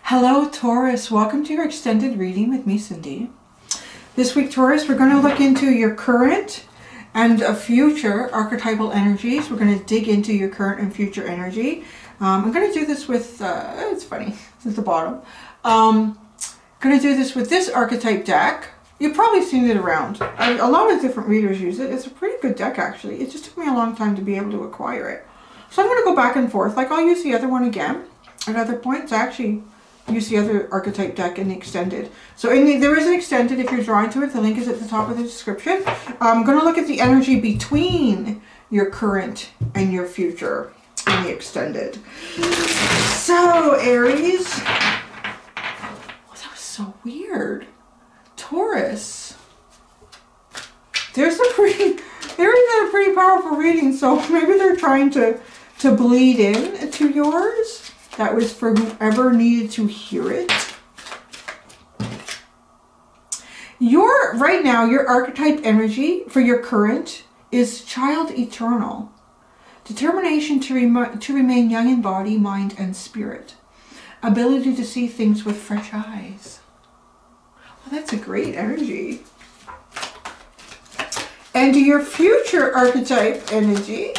Hello Taurus, welcome to your extended reading with me, Cindy. This week, Taurus, we're going to look into your current and future archetypal energies. We're going to dig into your current and future energy. I'm going to do this with, it's funny, it's at the bottom. I'm going to do this with this archetype deck. You've probably seen it around. A lot of different readers use it. It's a pretty good deck, actually. It just took me a long time to be able to acquire it. So I'm going to go back and forth. Like, I'll use the other one again at other points. Actually, use the other archetype deck in the extended. So there is an extended if you're drawn to it. The link is at the top of the description. I'm going to look at the energy between your current and your future in the extended. So, Aries. Oh, that was so weird. Taurus. There's a pretty powerful reading, so maybe they're trying to bleed in to yours. That was for whoever needed to hear it. Right now, your archetype energy for your current is child eternal. Determination to remain young in body, mind, and spirit. Ability to see things with fresh eyes. Well, that's a great energy. And your future archetype energy,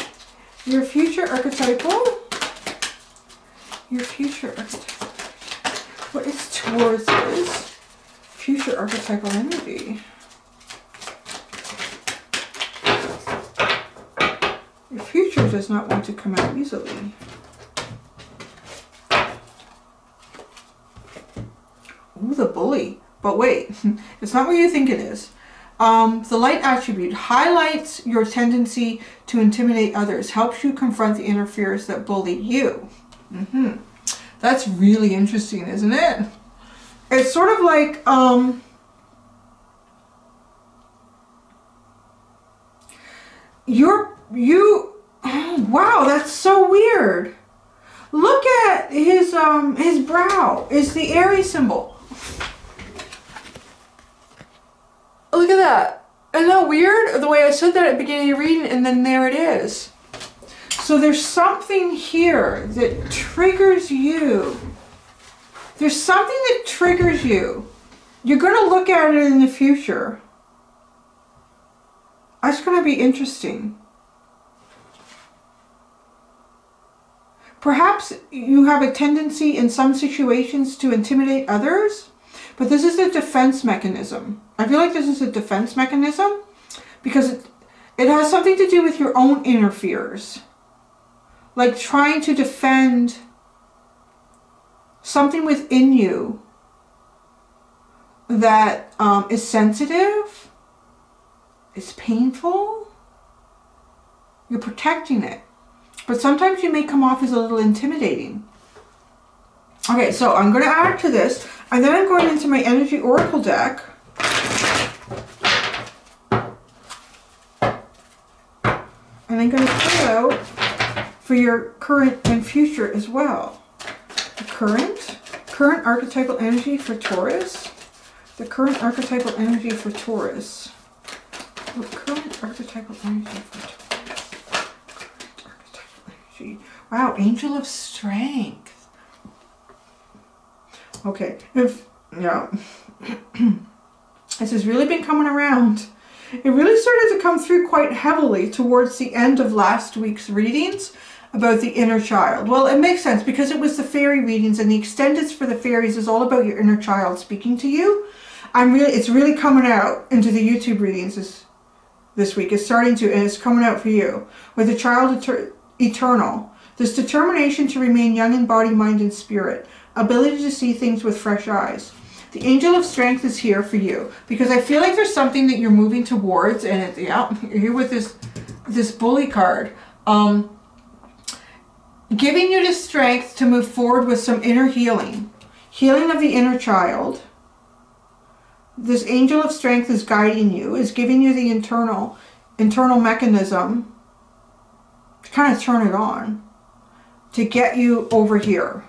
your future archetypal, what is Taurus's future archetypal energy? Your future does not want to come out easily. Ooh, the bully. But wait, it's not what you think it is. The light attribute highlights your tendency to intimidate others, helps you confront the inner fears that bully you. That's really interesting, isn't it? It's sort of like, oh, wow, that's so weird. Look at his brow is the Aries symbol. Look at that. Isn't that weird? The way I said that at the beginning of your reading, and then there it is. So there's something here that triggers you. There's something that triggers you. You're going to look at it in the future. That's going to be interesting. Perhaps you have a tendency in some situations to intimidate others, but this is a defense mechanism. I feel like this is a defense mechanism because it has something to do with your own inner fears. Like trying to defend something within you that is sensitive, is painful. You're protecting it. But sometimes you may come off as a little intimidating. Okay, so I'm going to add to this. And then I'm going into my Energy Oracle deck. And I'm going to pull out for your current and future as well. The current archetypal energy for Taurus. The current archetypal energy for Taurus. The current archetypal energy for Taurus. Current archetypal energy. Wow, Angel of Strength. Okay, this has really been coming around. It really started to come through quite heavily towards the end of last week's readings about the inner child. Well, it makes sense because it was the fairy readings, and the extendeds for the fairies is all about your inner child speaking to you. It's really coming out into the YouTube readings this week. It's starting to, and it's coming out for you. With the child eternal, this determination to remain young in body, mind, and spirit. Ability to see things with fresh eyes. The Angel of Strength is here for you because I feel like there's something that you're moving towards, and you're here with this bully card. Giving you the strength to move forward with some inner healing. Healing of the inner child. This Angel of Strength is guiding you, is giving you the internal mechanism to kind of turn it on. To get you over here.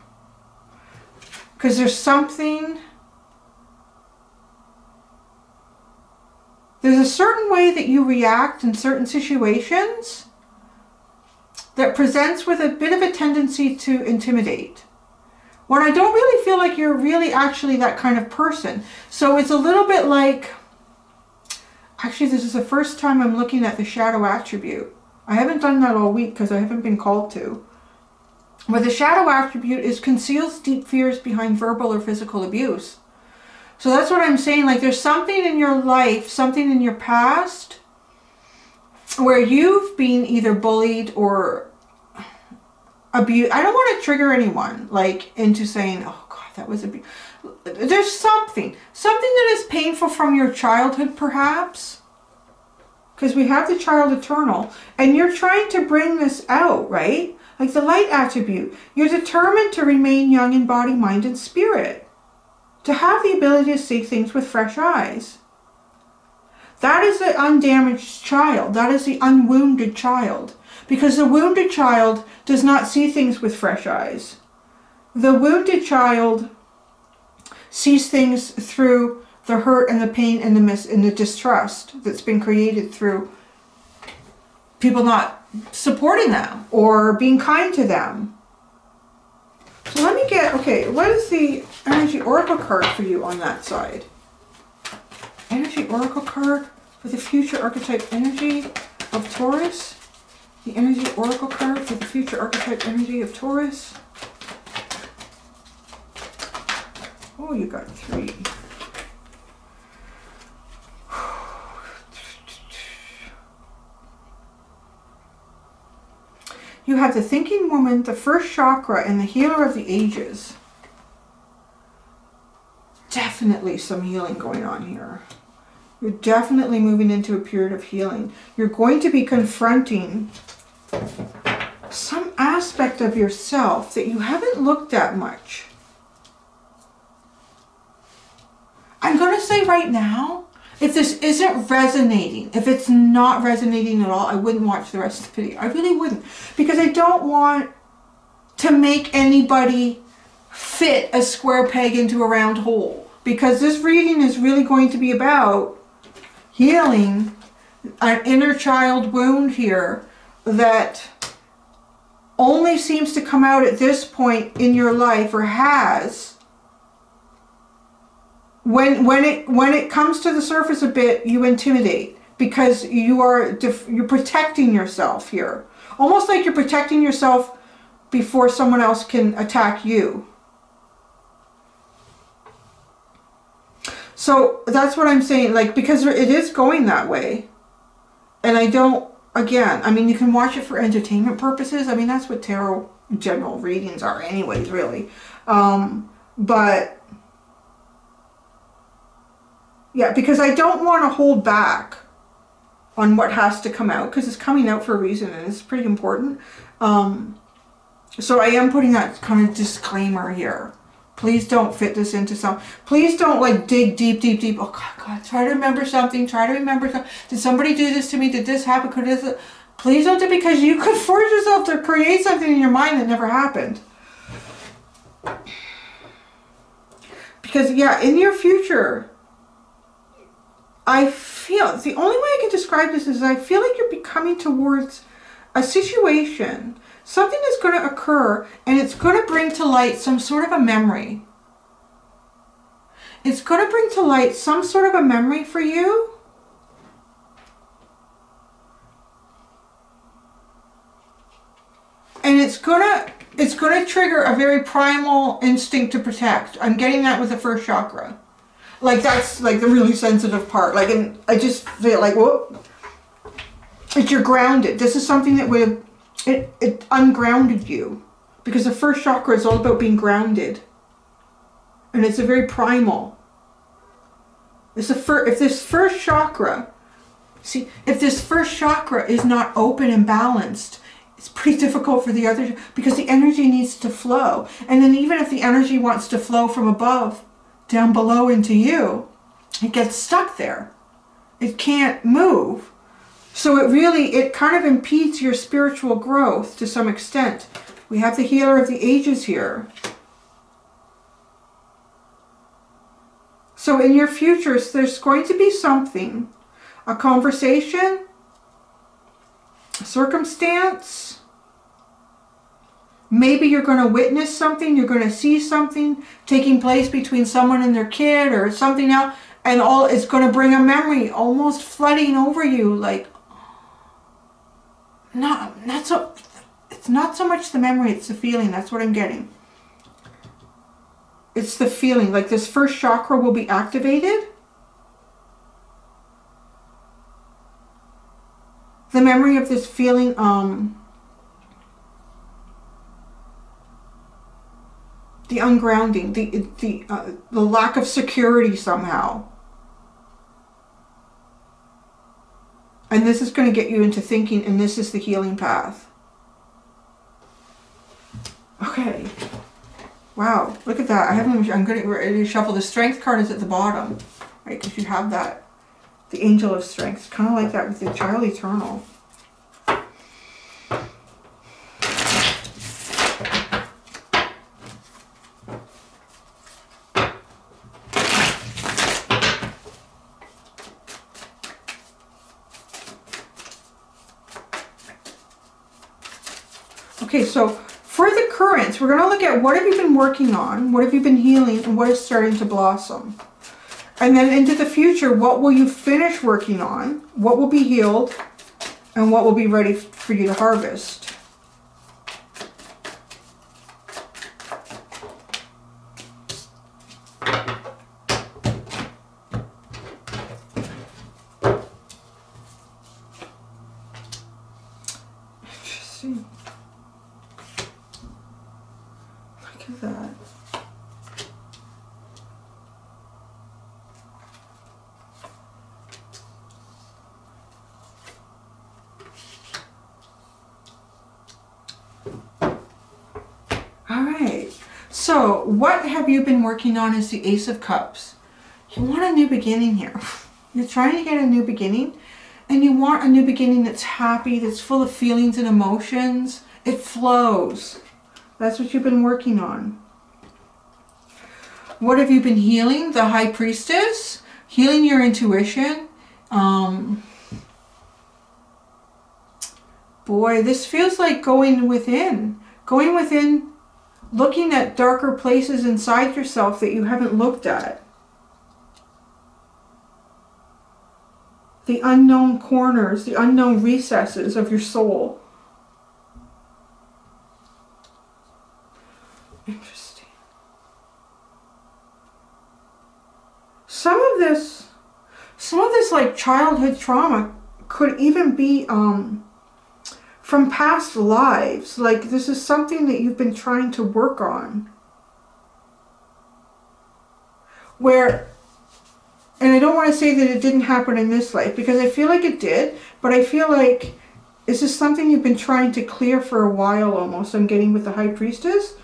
Because there's something... There's a certain way that you react in certain situations that presents with a bit of a tendency to intimidate. when I don't really feel like you're really actually that kind of person. So it's a little bit like, actually this is the first time I'm looking at the shadow attribute. I haven't done that all week because I haven't been called to. But the shadow attribute is conceals deep fears behind verbal or physical abuse. So that's what I'm saying. Like there's something in your life, something in your past where you've been either bullied or abused. I don't want to trigger anyone like into saying, oh God, that was abuse. There's something that is painful from your childhood perhaps. Because we have the child eternal and you're trying to bring this out, right? Like the light attribute. You're determined to remain young in body, mind, and spirit. To have the ability to see things with fresh eyes. That is the undamaged child. That is the unwounded child. Because the wounded child does not see things with fresh eyes. The wounded child sees things through the hurt and the pain and the distrust that's been created through people not supporting them or being kind to them. So let me get, okay, what is the energy oracle card for you on that side? Energy oracle card for the future archetype energy of Taurus. The energy oracle card for the future archetype energy of Taurus. Oh, you got 3. You have the thinking woman, the first chakra, and the healer of the ages. Definitely some healing going on here. You're definitely moving into a period of healing. You're going to be confronting some aspect of yourself that you haven't looked at much. I'm going to say right now, if this isn't resonating, if it's not resonating at all, I wouldn't watch the rest of the video. I really wouldn't. Because I don't want to make anybody fit a square peg into a round hole. Because this reading is really going to be about healing an inner child wound here that only seems to come out at this point in your life, or has. When it comes to the surface a bit, you intimidate because you're protecting yourself here. Almost like you're protecting yourself before someone else can attack you. So that's what I'm saying, like, because it is going that way. And I don't, again, I mean, you can watch it for entertainment purposes. I mean, that's what tarot general readings are anyways, really. But yeah, because I don't want to hold back on what has to come out, because it's coming out for a reason and it's pretty important. So I am putting that kind of disclaimer here. Please don't fit this into some, please don't like dig deep. Oh God, try to remember something, Did somebody do this to me? Did this happen? Could this? Please don't do it, because you could force yourself to create something in your mind that never happened. Because yeah, in your future, I feel, the only way I can describe this is I feel like you're coming towards a situation, something that's going to occur, and it's going to bring to light some sort of a memory. It's going to bring to light some sort of a memory for you. And it's going to trigger a very primal instinct to protect. I'm getting that with the first chakra. Like, that's like the really sensitive part. Like, and I just feel like, whoop. It's you're grounded. This is something that would have, it ungrounded you. Because the first chakra is all about being grounded. And it's a very primal. It's if this first chakra, see, if this first chakra is not open and balanced, it's pretty difficult for the other, because the energy needs to flow. And then even if the energy wants to flow from above, down below into you, it gets stuck there. It can't move. So it kind of impedes your spiritual growth to some extent. We have the healer of the ages here. So in your futures, there's going to be something, a conversation, a circumstance, Maybe you're going to witness something, you're going to see something taking place between someone and their kid or something else, and all it's going to bring a memory almost flooding over you, like, it's not so much the memory, it's the feeling. That's what I'm getting. It's the feeling, like this first chakra will be activated. The memory of this feeling, the ungrounding, the lack of security somehow. And this is going to get you into thinking, and this is the healing path. Okay. Wow, look at that. I'm getting ready to shuffle. The Strength card is at the bottom, right? Because you have that. The Angel of Strength. Kind of like that with the Child Eternal. Okay, so for the currents, we're going to look at what have you been working on, what have you been healing, and what is starting to blossom. And then into the future, what will you finish working on, what will be healed, and what will be ready for you to harvest. Interesting. Look at that. So, what have you been working on is the Ace of Cups. You want a new beginning here. You're trying to get a new beginning, and you want a new beginning that's happy, that's full of feelings and emotions. It flows. That's what you've been working on. What have you been healing? The High Priestess. Healing your intuition. Boy, this feels like going within. Going within, looking at darker places inside yourself that you haven't looked at. The unknown corners, the unknown recesses of your soul. Interesting. Some of this like childhood trauma could even be from past lives. Like this is something that you've been trying to work on. Where, and I don't want to say that it didn't happen in this life, because I feel like it did, but I feel like this is something you've been trying to clear for a while almost. I'm getting with the High Priestess,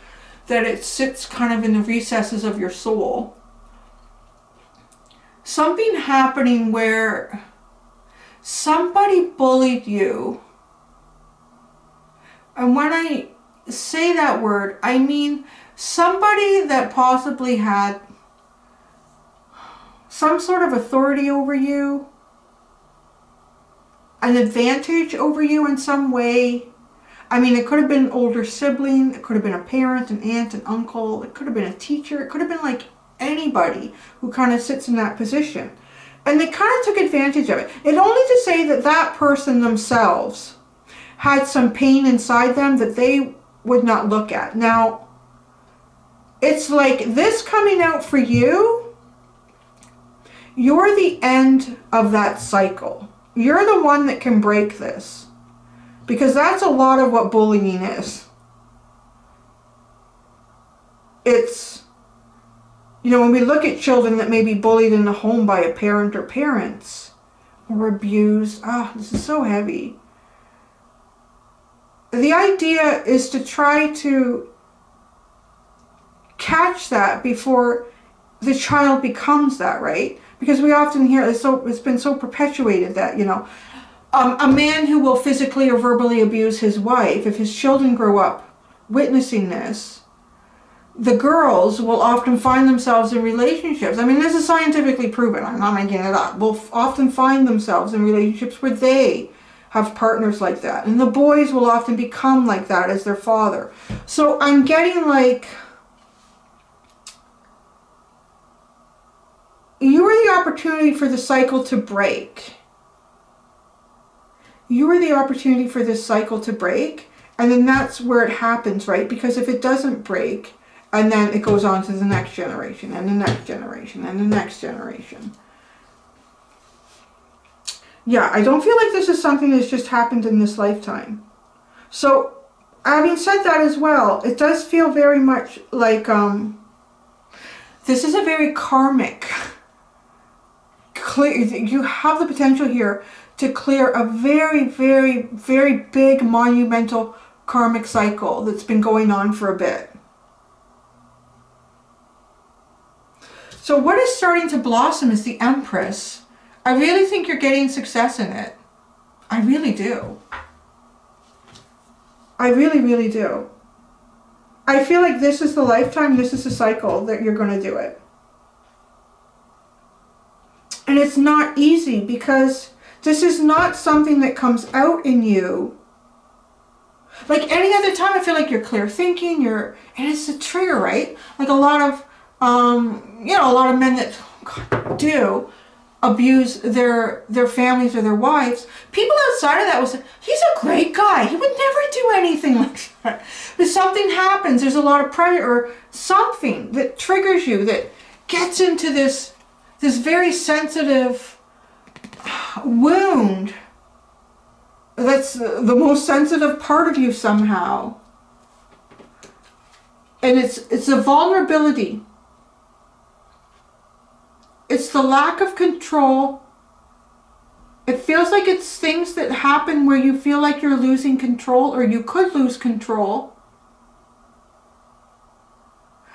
that it sits kind of in the recesses of your soul. Something happening where somebody bullied you. And when I say that word, I mean somebody that possibly had some sort of authority over you, an advantage over you in some way. I mean, it could have been an older sibling, it could have been a parent, an aunt, an uncle, it could have been a teacher, it could have been like anybody who kind of sits in that position. And they kind of took advantage of it. And only to say that that person themselves had some pain inside them that they would not look at. Now, it's like this coming out for you, you're the end of that cycle. You're the one that can break this. Because that's a lot of what bullying is. It's, you know, when we look at children that may be bullied in the home by a parent or parents, or abused, this is so heavy. The idea is to try to catch that before the child becomes that, right? Because we often hear, it's been so perpetuated that, you know, a man who will physically or verbally abuse his wife, if his children grow up witnessing this, the girls will often find themselves in relationships. I mean, this is scientifically proven. I'm not making it up. Will often find themselves in relationships where they have partners like that. And the boys will often become like that as their father. So I'm getting like, you are the opportunity for the cycle to break. You are the opportunity for this cycle to break. And then that's where it happens, right? Because if it doesn't break, and then it goes on to the next generation, and the next generation, and the next generation. Yeah, I don't feel like this is something that's just happened in this lifetime. So, having said that as well, it does feel very much like this is a very karmic. You have the potential here to clear a very, very, very big, monumental karmic cycle that's been going on for a bit. So what is starting to blossom is the Empress. I really think you're getting success in it. I really do. I really, really do. I feel like this is the lifetime, this is the cycle that you're going to do it. And it's not easy because this is not something that comes out in you. Like any other time, I feel like you're clear thinking, and it's a trigger, right? Like a lot of, you know, a lot of men that do abuse their families or their wives. People outside of that will say, he's a great guy. He would never do anything like that. But something happens. There's a lot of pressure or something that triggers you, that gets into this very sensitive wound. That's the most sensitive part of you somehow. And it's a vulnerability. It's the lack of control. It feels like it's things that happen where you feel like you're losing control, or you could lose control.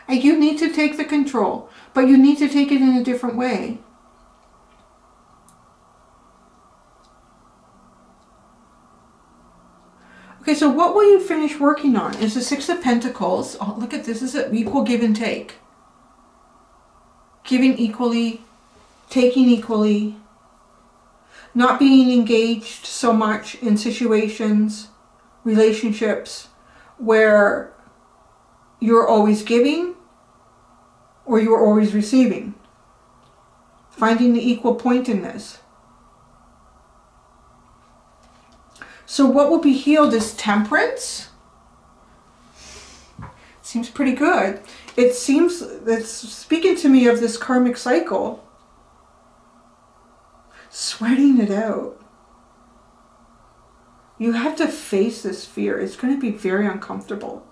And you need to take the control, but you need to take it in a different way. Okay, so what will you finish working on? Is the Six of Pentacles. Oh, look at this. This is an equal give and take. Giving equally, taking equally, not being engaged so much in situations, relationships where you're always giving or you're always receiving. Finding the equal point in this. So what will be healed is Temperance. Seems pretty good. It seems it's speaking to me of this karmic cycle. Sweating it out. You have to face this fear. It's going to be very uncomfortable.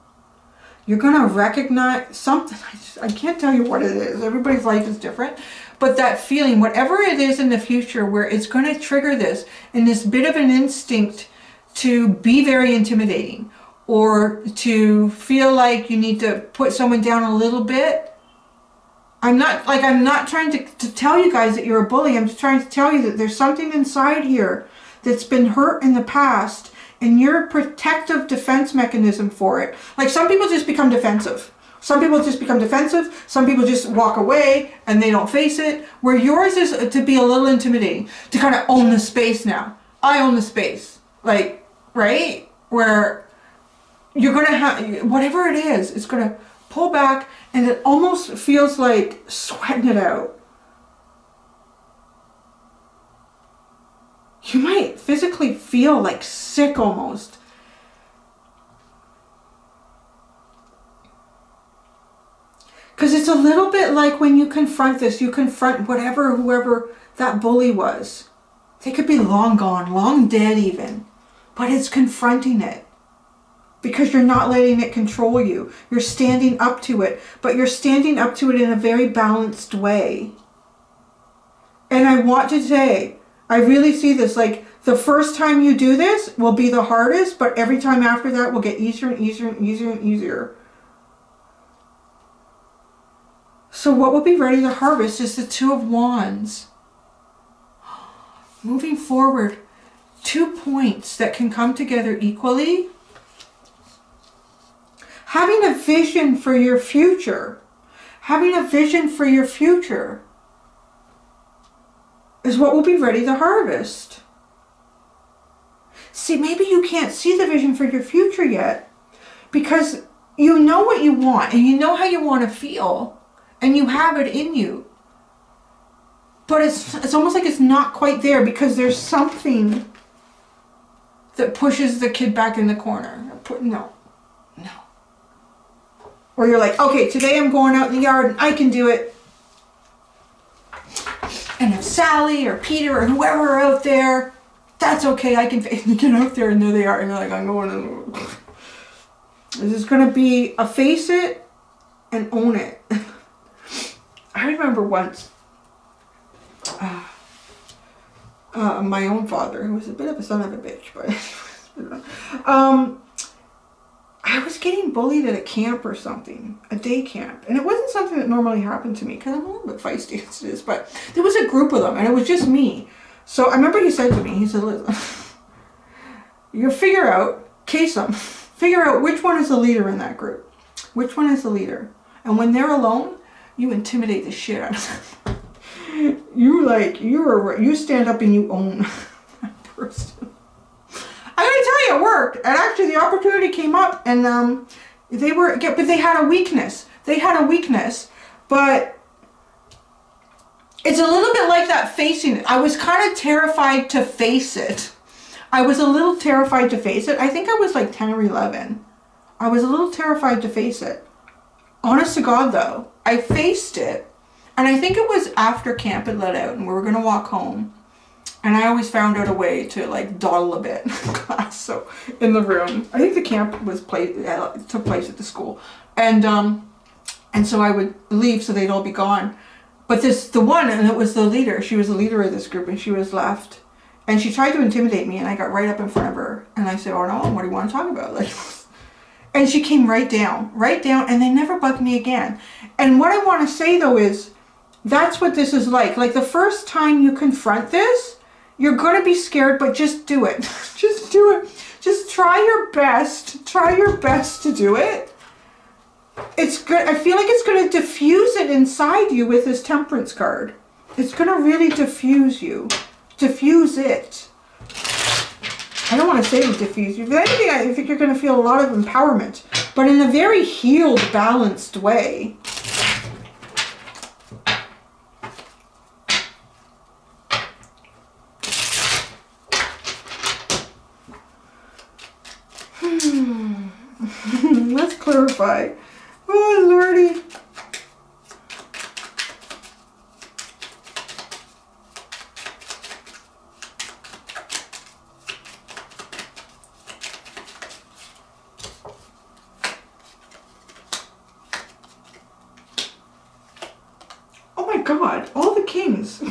You're going to recognize something. I can't tell you what it is. Everybody's life is different. But that feeling, whatever it is in the future where it's going to trigger this, and this bit of an instinct to be very intimidating, or to feel like you need to put someone down a little bit. I'm not trying to tell you guys that you're a bully. I'm just trying to tell you that there's something inside here that's been hurt in the past, and you're a protective defense mechanism for it. Like some people just become defensive. Some people just become defensive. Some people just walk away and they don't face it. Where yours is to be a little intimidating, to kind of own the space now. I own the space. Like, right? Where you're going to have, whatever it is, it's going to pull back, and it almost feels like sweating it out. You might physically feel like sick almost. Because it's a little bit like when you confront this, you confront whoever that bully was. They could be long gone, long dead even. But it's confronting it. Because you're not letting it control you. You're standing up to it. But you're standing up to it in a very balanced way. And I want to say, I really see this, like the first time you do this will be the hardest, but every time after that will get easier and easier and easier and easier. So what will be ready to harvest is the Two of Wands. Moving forward, 2 points that can come together equally. Having a vision for your future. Having a vision for your future is what will be ready to harvest. See, maybe you can't see the vision for your future yet because you know what you want and you know how you want to feel and you have it in you. But it's almost like it's not quite there because there's something that pushes the kid back in the corner. No. Or you're like, okay, today I'm going out in the yard and I can do it. And if Sally or Peter or whoever are out there, that's okay, I can get out there, and there they are, and you're like, I'm going to... This is going to be a face it and own it. I remember once, my own father, who was a bit of a son of a bitch, but I was getting bullied at a camp or something, a day camp, and it wasn't something that normally happened to me, because I'm a little bit feisty as it is, but there was a group of them, and it was just me. So I remember he said to me, he said, listen, you figure out which one is the leader in that group. Which one is the leader? And when they're alone, you intimidate the shit out of them. You stand up and you own that person. I gotta tell you, it worked. And actually the opportunity came up and but they had a weakness. But it's a little bit like that facing it. I was kind of terrified to face it. I was a little terrified to face it. I think I was like 10 or 11. I was a little terrified to face it. Honest to God though, I faced it. And I think it was after camp had let out and we were going to walk home. And I always found out a way to like dawdle a bit in class. So in the room, I think the camp took place at the school. And so I would leave so they'd all be gone. But the one, and it was the leader, she was the leader of this group and she was left. And she tried to intimidate me and I got right up in front of her. And I said, oh no, what do you want to talk about? Like, and she came right down, and they never bugged me again. And what I want to say though is, that's what this is like. Like the first time you confront this, you're going to be scared, but just do it. Just do it. Just try your best. Try your best to do it. It's good. I feel like it's going to diffuse it inside you with this Temperance card. It's going to really diffuse you. Diffuse it. I don't want to say diffuse you. If anything, I think you're going to feel a lot of empowerment, but in a very healed, balanced way. Let's clarify. Oh, Lordy. Oh my God, all the kings.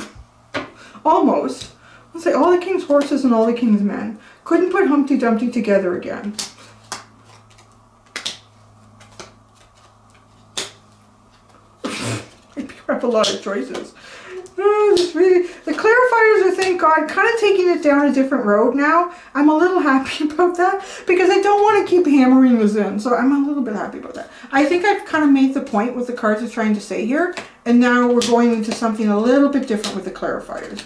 Almost. Let's say all the king's horses and all the king's men couldn't put Humpty Dumpty together again. A lot of choices. The clarifiers are, thank God, kind of taking it down a different road now. I'm a little happy about that because I don't want to keep hammering this in. So I'm a little bit happy about that. I think I've kind of made the point what the cards are trying to say here. And now we're going into something a little bit different with the clarifiers.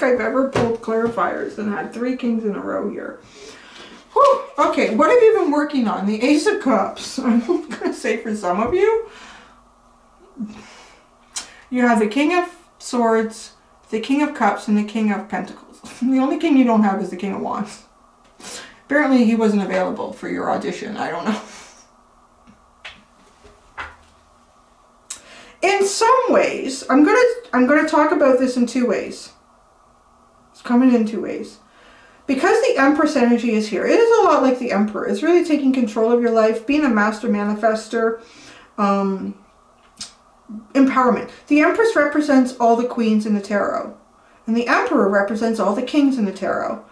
I've ever pulled clarifiers and had 3 kings in a row here. Whew. Okay, what have you been working on? The Ace of Cups. I'm going to say for some of you, you have the King of Swords, the King of Cups, and the King of Pentacles. The only king you don't have is the King of Wands. Apparently he wasn't available for your audition. I don't know. In some ways, I'm gonna talk about this in 2 ways. It's coming in 2 ways. Because the Empress energy is here, it is a lot like the Emperor. It's really taking control of your life, being a master manifester, empowerment. The Empress represents all the queens in the tarot, and the Emperor represents all the kings in the tarot.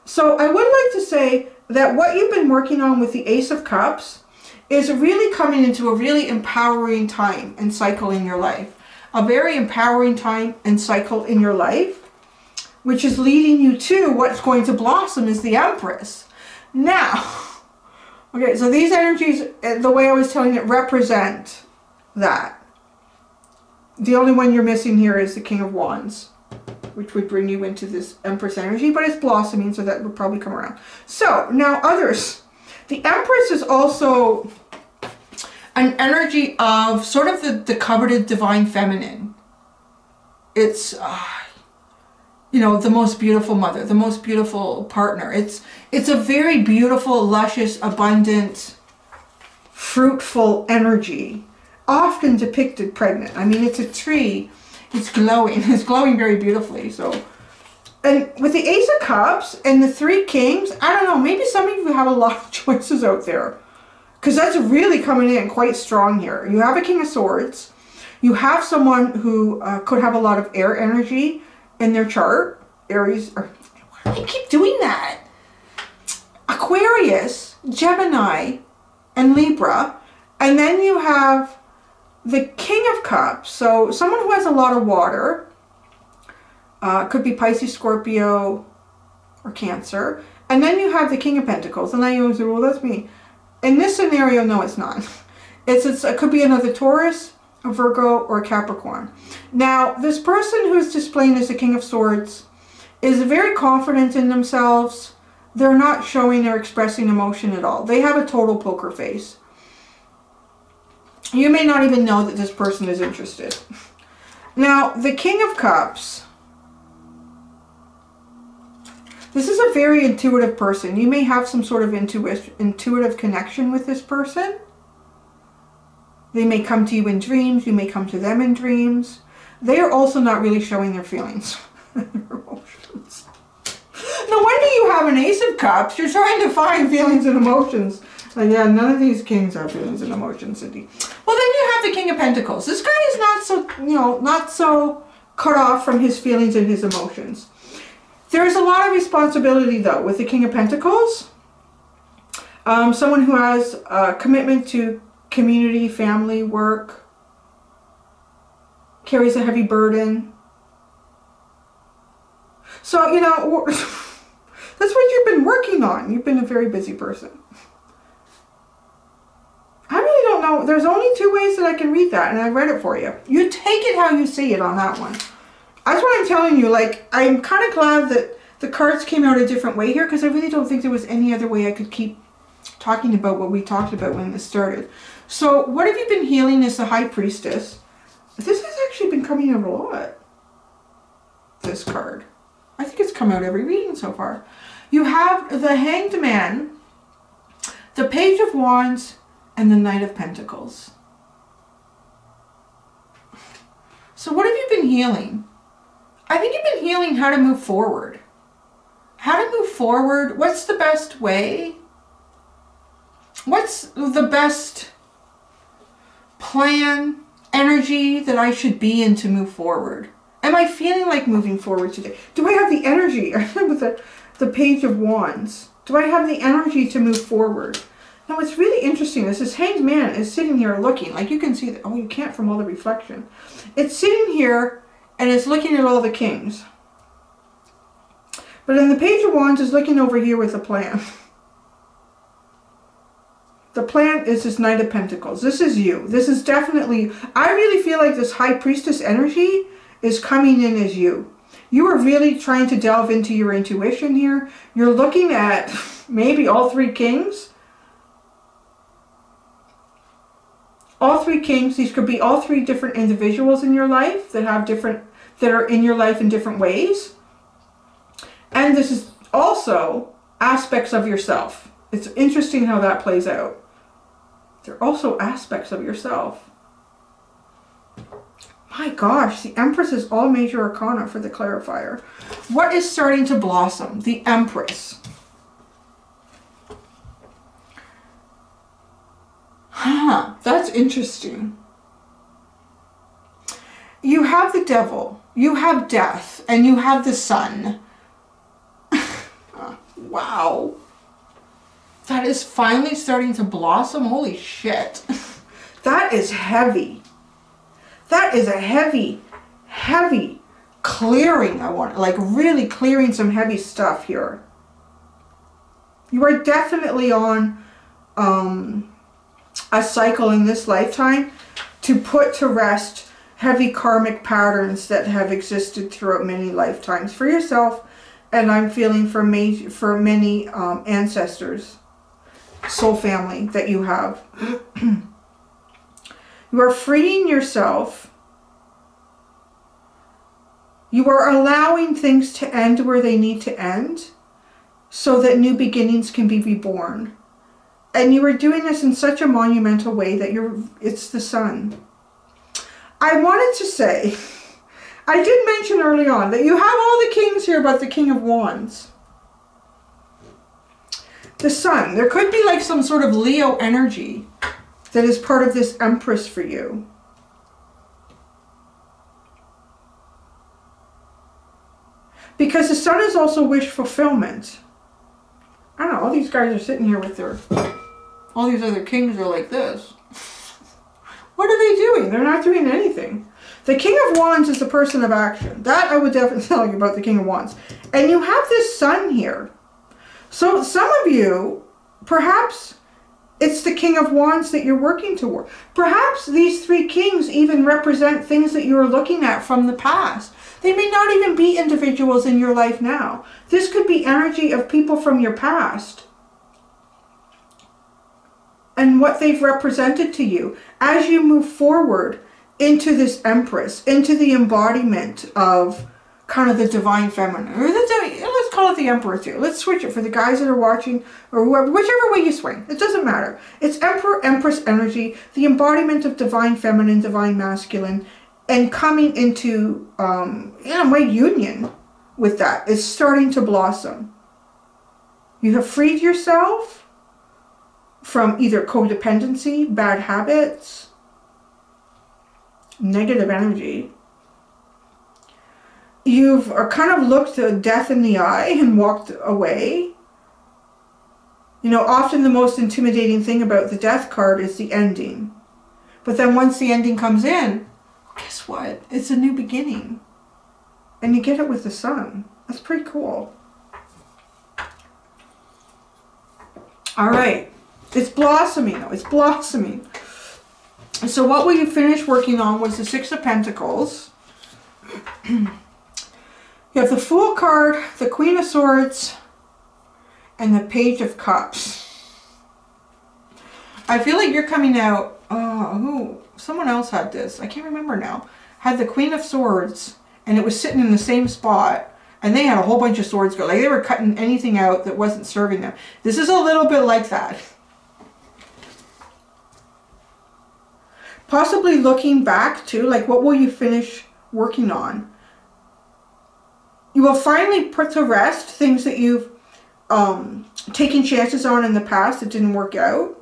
So I would like to say that what you've been working on with the Ace of Cups is really coming into a really empowering time and cycle in your life. A very empowering time and cycle in your life, which is leading you to what's going to blossom is the Empress. Now, Okay, so these energies, the way I was telling it, represent that. The only one you're missing here is the King of Wands, which would bring you into this Empress energy, but it's blossoming, so that would probably come around. So, now others. The Empress is also an energy of sort of the coveted divine feminine. It's, you know, the most beautiful mother, the most beautiful partner. It's a very beautiful, luscious, abundant, fruitful energy, often depicted pregnant. I mean, it's a tree. It's glowing. It's glowing very beautifully. So, and with the Ace of Cups and the 3 Kings, I don't know, maybe some of you have a lot of choices out there, because that's really coming in quite strong here. You have a King of Swords. You have someone who could have a lot of air energy in their chart. Aries, or why do I keep doing that? Aquarius, Gemini, and Libra. And then you have the King of Cups. So someone who has a lot of water. Could be Pisces, Scorpio, or Cancer. And then you have the King of Pentacles. And then you say, well, that's me. In this scenario, no, it's not. It could be another Taurus, a Virgo, or a Capricorn. Now, this person who's displaying as the King of Swords is very confident in themselves. They're not showing or expressing emotion at all. They have a total poker face. You may not even know that this person is interested. Now, the King of Cups. This is a very intuitive person. You may have some sort of intuitive connection with this person. They may come to you in dreams. You may come to them in dreams. They are also not really showing their feelings. Their emotions. No wonder you have an Ace of Cups. You're trying to find feelings and emotions. Like, yeah, none of these kings have feelings and emotions, Cindy. Well, then you have the King of Pentacles. This guy is not so, you know, not so cut off from his feelings and his emotions. There's a lot of responsibility, though, with the King of Pentacles. Someone who has a commitment to community, family, work, carries a heavy burden. So, you know, that's what you've been working on. You've been a very busy person. I really don't know. There's only 2 ways that I can read that, and I read it for you. You take it how you see it on that one. That's what I'm telling you. Like, I'm kind of glad that the cards came out a different way here, because I really don't think there was any other way I could keep talking about what we talked about when this started. So, what have you been healing is the High Priestess. This has actually been coming out a lot, this card. I think it's come out every reading so far. You have the Hanged Man, the Page of Wands, and the Knight of Pentacles. So what have you been healing? I think you've been healing how to move forward. How to move forward. What's the best way? What's the best plan, energy that I should be in to move forward? Am I feeling like moving forward today? Do I have the energy? With the Page of Wands. Do I have the energy to move forward? Now, what's really interesting is this Hanged Man is sitting here looking. Like, you can see that. Oh, you can't from all the reflection. It's sitting here and it's looking at all the kings. But then the Page of Wands is looking over here with a plan. The plan is this Knight of Pentacles. This is you. This is definitely, I really feel like this High Priestess energy is coming in as you. You are really trying to delve into your intuition here. You're looking at maybe all 3 kings. All 3 kings. These could be all 3 different individuals in your life that have different, that are in your life in different ways. And this is also aspects of yourself. It's interesting how that plays out. They're also aspects of yourself. My gosh, the Empress is all major arcana for the clarifier. What is starting to blossom? The Empress. Huh, that's interesting. You have the Devil, you have Death, and you have the Sun. Wow. That is finally starting to blossom. Holy shit. That is heavy. That is a heavy, heavy clearing. I want, like, really clearing some heavy stuff here. You are definitely on a cycle in this lifetime to put to rest heavy karmic patterns that have existed throughout many lifetimes for yourself, and I'm feeling for many ancestors, soul family that you have. You are freeing yourself. You are allowing things to end where they need to end so that new beginnings can be reborn. And you are doing this in such a monumental way that it's the sun. I wanted to say, I did mention early on that you have all the kings here but the King of Wands. The sun. There could be like some sort of Leo energy that is part of this Empress for you. Because the sun is also wish fulfillment. I don't know, all these guys are sitting here with all these other kings are like this. What are they doing? They're not doing anything. The King of Wands is the person of action. That I would definitely tell you about the King of Wands. And you have this sun here. So some of you, perhaps it's the King of Wands that you're working toward. Perhaps these three kings even represent things that you're looking at from the past. They may not even be individuals in your life now. This could be energy of people from your past and what they've represented to you as you move forward into this Empress, into the embodiment of kind of the divine feminine, or let's call it the Emperor too. Let's switch it for the guys that are watching, or whoever, whichever way you swing. It doesn't matter. It's Emperor, Empress energy, the embodiment of divine feminine, divine masculine, and coming into, in a way, union with that. It's starting to blossom. You have freed yourself from either codependency, bad habits, negative energy. You've kind of looked death in the eye and walked away. You know, often the most intimidating thing about the death card is the ending. But then once the ending comes in, guess what? It's a new beginning. And you get it with the sun. That's pretty cool. All right. It's blossoming though. It's blossoming. So what we finished working on was the Six of Pentacles. You have the Fool card, the Queen of Swords, and the Page of Cups. I feel like you're coming out, someone else had this, I can't remember now, had the Queen of Swords, and it was sitting in the same spot, and they had a whole bunch of swords go, like they were cutting anything out that wasn't serving them. This is a little bit like that. Possibly looking back too, like what will you finish working on? You will finally put to rest things that you've taken chances on in the past that didn't work out.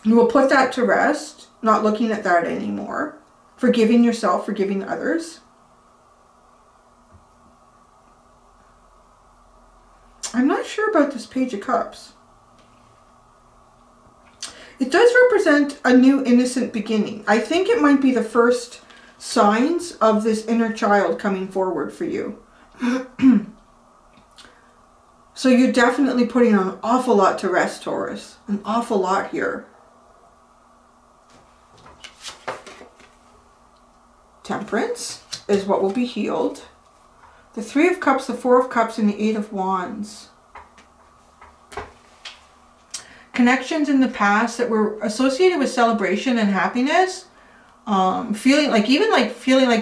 You will put that to rest, not looking at that anymore. Forgiving yourself, forgiving others. I'm not sure about this Page of Cups. It does represent a new innocent beginning. I think it might be the first signs of this inner child coming forward for you. So you're definitely putting an awful lot to rest, Taurus. An awful lot here. Temperance is what will be healed. The Three of Cups, the Four of Cups, and the Eight of Wands. Connections in the past that were associated with celebration and happiness. Feeling like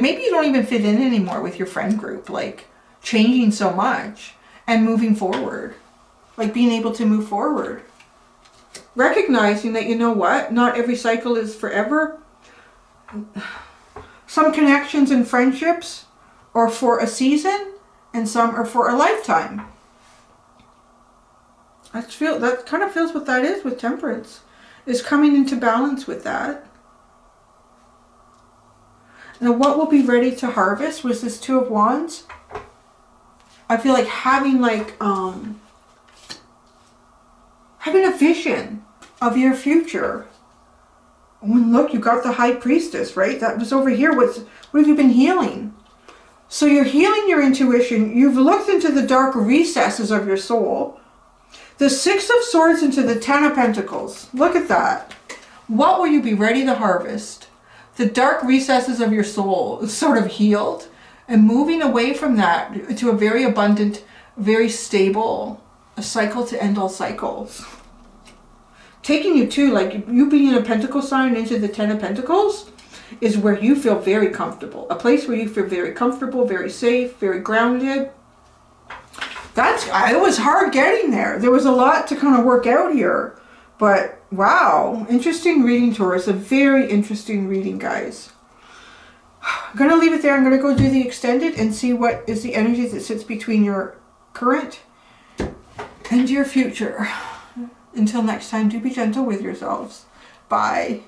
maybe you don't even fit in anymore with your friend group, like changing so much and moving forward, like being able to move forward, recognizing that, you know what, not every cycle is forever. Some connections and friendships are for a season and some are for a lifetime. That kind of feels what that is with Temperance, is coming into balance with that. Now what will be ready to harvest was this Two of Wands. I feel like having having a vision of your future. When look, you got the High Priestess, right? That was over here. What have you been healing? So you're healing your intuition. You've looked into the dark recesses of your soul. The Six of Swords into the Ten of Pentacles. Look at that. What will you be ready to harvest? The dark recesses of your soul is sort of healed and moving away from that to a very abundant, very stable, a cycle to end all cycles. Taking you to, like, you being a Pentacle sign into the Ten of Pentacles is where you feel very comfortable. A place where you feel very comfortable, very safe, very grounded. It was hard getting there. There was a lot to kind of work out here. But, wow. Interesting reading, Taurus. A very interesting reading, guys. I'm going to leave it there. I'm going to go do the extended and see what is the energy that sits between your current and your future. Until next time, do be gentle with yourselves. Bye.